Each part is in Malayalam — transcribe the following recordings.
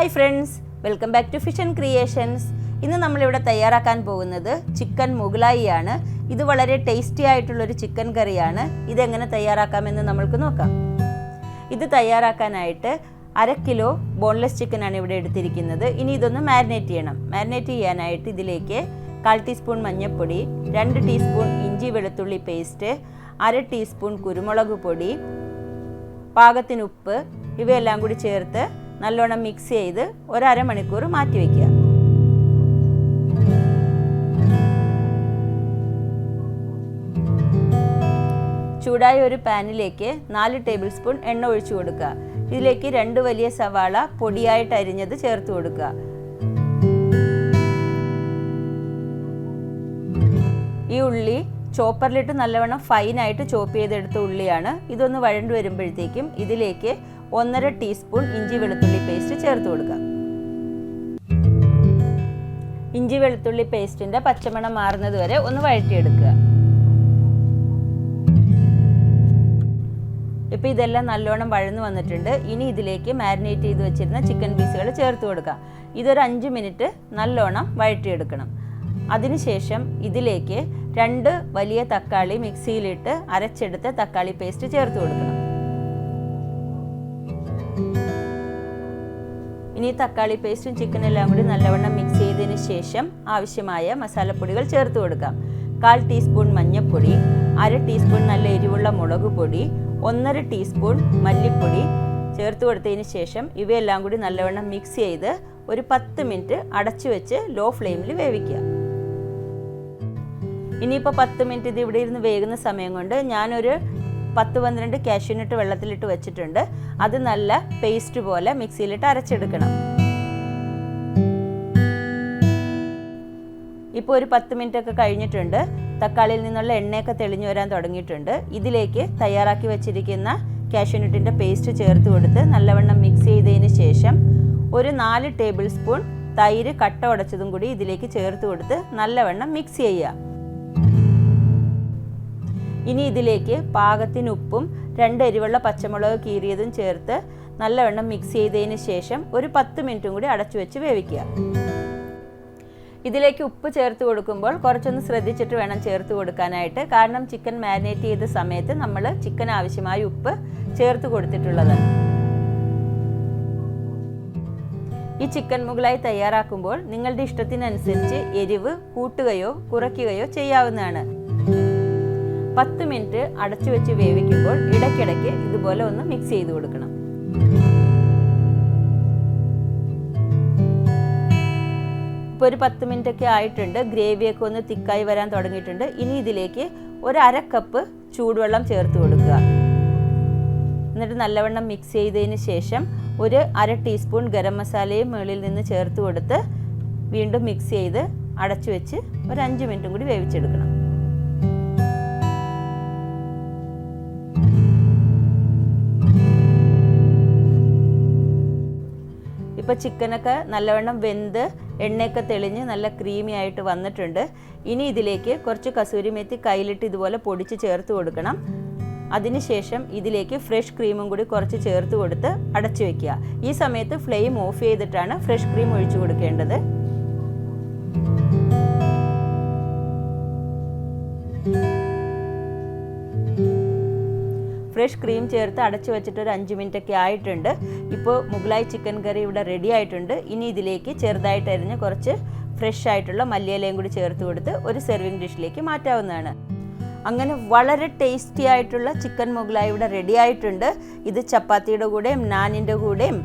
Hi friends, welcome back to Fission Creations. ഇന്ന് നമ്മൾ ഇവിടെ തയ്യാറാക്കാൻ പോകുന്നത് ചിക്കൻ മുഗ്ലായി ആണ്. ഇത് വളരെ ടേസ്റ്റി ആയിട്ടുള്ള ഒരു ചിക്കൻ കറിയാണ്. ഇത് എങ്ങനെ തയ്യാറാക്കാമെന്ന് നമുക്ക് നോക്കാം. ഇത് തയ്യാറാക്കാനായിട്ട് 1/2 കിലോ ബോൺലെസ് ചിക്കൻ ആണ് ഇവിടെ എടുത്തിരിക്കുന്നത്. ഇനി ഇതൊന്ന് മാരിനേറ്റ് ചെയ്യണം. മാരിനേറ്റ് ചെയ്യാനായിട്ട് ഇതിലേക്ക് 1/4 ടീസ്പൂൺ മഞ്ഞൾപ്പൊടി, 2 ടീസ്പൂൺ ഇഞ്ചി വെളുത്തുള്ളി പേസ്റ്റ്, 1/2 ടീസ്പൂൺ കുരുമുളക് പൊടി, പാകത്തിന് ഉപ്പ് ഇവയെല്ലാം കൂടി ചേർത്ത് നല്ലോണം മിക്സ് ചെയ്ത് ഒരു അരമണിക്കൂർ മാറ്റി വയ്ക്കുക. ചൂടായ ഒരു പാനിലേക്ക് 4 ടേബിൾ സ്പൂൺ എണ്ണ ഒഴിച്ചു കൊടുക്കുക. ഇതിലേക്ക് 2 വലിയ സവാള പൊടിയായിട്ട് അരിഞ്ഞത് ചേർത്ത് കൊടുക്കുക. ഈ ഉള്ളി ചോപ്പറിലിട്ട് നല്ലവണ്ണം ഫൈനായിട്ട് ചോപ്പ് ചെയ്തെടുത്ത ഉള്ളിയാണ്. ഇതൊന്ന് വഴണ്ടു വരുമ്പോഴത്തേക്കും ഇതിലേക്ക് 1.5 ടീസ്പൂൺ ഇഞ്ചി വെളുത്തുള്ളി പേസ്റ്റ് ചേർത്ത് കൊടുക്കുക. ഇഞ്ചി വെളുത്തുള്ളി പേസ്റ്റിൻ്റെ പച്ചമണം മാറുന്നത് വരെ ഒന്ന് വഴറ്റിയെടുക്കുക. ഇപ്പോൾ ഇതെല്ലാം നല്ലോണം വഴന്നു വന്നിട്ടുണ്ട്. ഇനി ഇതിലേക്ക് മാരിനേറ്റ് ചെയ്ത് വെച്ചിരുന്ന ചിക്കൻ പീസുകൾ ചേർത്ത് കൊടുക്കുക. ഇതൊരു 5 മിനിറ്റ് നല്ലോണം വഴറ്റിയെടുക്കണം. അതിനുശേഷം ഇതിലേക്ക് 2 വലിയ തക്കാളി മിക്സിയിലിട്ട് അരച്ചെടുത്ത തക്കാളി പേസ്റ്റ് ചേർത്ത് കൊടുക്കണം. ഇനി തക്കാളി പേസ്റ്റും ചിക്കനെല്ലാം കൂടി നല്ലവണ്ണം മിക്സ് ചെയ്തതിന് ശേഷം ആവശ്യമായ മസാലപ്പൊടികൾ ചേർത്ത് കൊടുക്കാം. 1/4 ടീസ്പൂൺ മഞ്ഞൾപ്പൊടി, 1/2 ടീസ്പൂൺ നല്ല എരിവുള്ള മുളക് പൊടി, 1.5 ടീസ്പൂൺ മല്ലിപ്പൊടി ചേർത്ത് കൊടുത്തതിന് ശേഷം ഇവയെല്ലാം കൂടി നല്ലവണ്ണം മിക്സ് ചെയ്ത് ഒരു 10 മിനിറ്റ് അടച്ചു വെച്ച് ലോ ഫ്ലെയിമിൽ വേവിക്കുക. ഇനിയിപ്പോൾ 10 മിനിറ്റ് ഇത് ഇവിടെ ഇരുന്ന് വേകുന്ന സമയം കൊണ്ട് ഞാനൊരു 10-12 കാഷ്യൂനട്ട് വെള്ളത്തിലിട്ട് വെച്ചിട്ടുണ്ട്. അത് നല്ല പേസ്റ്റ് പോലെ മിക്സിയിലിട്ട് അരച്ചെടുക്കണം. ഇപ്പോൾ ഒരു 10 മിനിറ്റ് ഒക്കെ കഴിഞ്ഞിട്ടുണ്ട്. തക്കാളിയിൽ നിന്നുള്ള എണ്ണയൊക്കെ തെളിഞ്ഞു വരാൻ തുടങ്ങിയിട്ടുണ്ട്. ഇതിലേക്ക് തയ്യാറാക്കി വെച്ചിരിക്കുന്ന കാഷ്യൂനട്ടിൻ്റെ പേസ്റ്റ് ചേർത്ത് കൊടുത്ത് നല്ലവണ്ണം മിക്സ് ചെയ്തതിന് ശേഷം ഒരു 4 ടേബിൾ സ്പൂൺ തൈര് കട്ട ഉടച്ചതും കൂടി ഇതിലേക്ക് ചേർത്ത് കൊടുത്ത് നല്ലവണ്ണം മിക്സ് ചെയ്യുക. ഇനി ഇതിലേക്ക് പാകത്തിന് ഉപ്പും 2 എരിവുള്ള പച്ചമുളക് കീറിയതും ചേർത്ത് നല്ലവണ്ണം മിക്സ് ചെയ്തതിന് ശേഷം ഒരു 10 മിനിറ്റും കൂടി അടച്ചു വെച്ച് വേവിക്കുക. ഇതിലേക്ക് ഉപ്പ് ചേർത്ത് കൊടുക്കുമ്പോൾ കുറച്ചൊന്ന് ശ്രദ്ധിച്ചിട്ട് വേണം ചേർത്ത് കൊടുക്കാനായിട്ട്. കാരണം ചിക്കൻ മാരിനേറ്റ് ചെയ്ത സമയത്ത് നമ്മൾ ചിക്കൻ ആവശ്യമായ ഉപ്പ് ചേർത്ത് കൊടുത്തിട്ടുള്ളതാണ്. ഈ ചിക്കൻ മുഗ്ലായി തയ്യാറാക്കുമ്പോൾ നിങ്ങളുടെ ഇഷ്ടത്തിനനുസരിച്ച് എരിവ് കൂട്ടുകയോ കുറയ്ക്കുകയോ ചെയ്യാവുന്നതാണ്. 10 മിനിറ്റ് അടച്ചു വെച്ച് വേവിക്കുമ്പോൾ ഇടയ്ക്കിടയ്ക്ക് ഇതുപോലെ ഒന്ന് മിക്സ് ചെയ്ത് കൊടുക്കണം. ഇപ്പോൾ ഒരു 10 മിനിറ്റ് ഒക്കെ ആയിട്ടുണ്ട്. ഗ്രേവിയൊക്കെ ഒന്ന് തിക്കായി വരാൻ തുടങ്ങിയിട്ടുണ്ട്. ഇനി ഇതിലേക്ക് ഒരു 1/2 കപ്പ് ചൂടുവെള്ളം ചേർത്ത് കൊടുക്കുക. എന്നിട്ട് നല്ലവണ്ണം മിക്സ് ചെയ്തതിന് ശേഷം ഒരു 1/2 ടീസ്പൂൺ ഗരം മസാലയും മുകളിൽ നിന്ന് ചേർത്ത് കൊടുത്ത് വീണ്ടും മിക്സ് ചെയ്ത് അടച്ചു വെച്ച് ഒരു 5 മിനിറ്റും കൂടി വേവിച്ചെടുക്കണം. ഇപ്പോൾ ചിക്കനൊക്കെ നല്ലവണ്ണം വെന്ത് എണ്ണയൊക്കെ തെളിഞ്ഞ് നല്ല ക്രീമി ആയിട്ട് വന്നിട്ടുണ്ട്. ഇനി ഇതിലേക്ക് കുറച്ച് കസൂരി മെത്തി കയ്യിലിട്ട് ഇതുപോലെ പൊടിച്ച് ചേർത്ത് കൊടുക്കണം. അതിനുശേഷം ഇതിലേക്ക് ഫ്രഷ് ക്രീമും കൂടി കുറച്ച് ചേർത്ത് കൊടുത്ത് അടച്ചു വയ്ക്കുക. ഈ സമയത്ത് ഫ്ലെയിം ഓഫ് ചെയ്തിട്ടാണ് ഫ്രഷ് ക്രീം ഒഴിച്ചു കൊടുക്കേണ്ടത്. ഫ്രഷ് ക്രീം ചേർത്ത് അടച്ചു വെച്ചിട്ട് ഒരു 5 മിനിറ്റ് ഒക്കെ ആയിട്ടുണ്ട്. ഇപ്പോൾ മുഗ്ലായി ചിക്കൻ കറി ഇവിടെ റെഡി ആയിട്ടുണ്ട്. ഇനി ഇതിലേക്ക് ചെറുതായിട്ട് അരിഞ്ഞ് കുറച്ച് ഫ്രഷ് ആയിട്ടുള്ള മല്ലിയിലയും കൂടി ചേർത്ത് കൊടുത്ത് ഒരു സെർവിങ് ഡിഷിലേക്ക് മാറ്റാവുന്നതാണ്. അങ്ങനെ വളരെ ടേസ്റ്റി ആയിട്ടുള്ള ചിക്കൻ മുഗ്ലായി ഇവിടെ റെഡി ആയിട്ടുണ്ട്. ഇത് ചപ്പാത്തിയുടെ കൂടെയും നാനിൻ്റെ കൂടെയും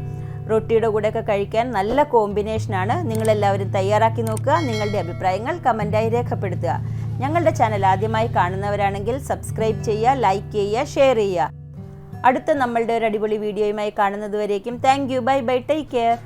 റൊട്ടിയുടെ കൂടെയൊക്കെ കഴിക്കാൻ നല്ല കോമ്പിനേഷനാണ്. നിങ്ങളെല്ലാവരും തയ്യാറാക്കി നോക്കുക. നിങ്ങളുടെ അഭിപ്രായങ്ങൾ കമൻറ്റായി രേഖപ്പെടുത്തുക. ഞങ്ങളുടെ ചാനൽ ആദ്യമായി കാണുന്നവരാണെങ്കിൽ സബ്സ്ക്രൈബ് ചെയ്യുക, ലൈക്ക് ചെയ്യുക, ഷെയർ ചെയ്യുക. അടുത്ത നമ്മളുടെ ഒരു അടിപൊളി വീഡിയോയുമായി കാണുന്നതുവരേക്കും thank you, bye bye, take care.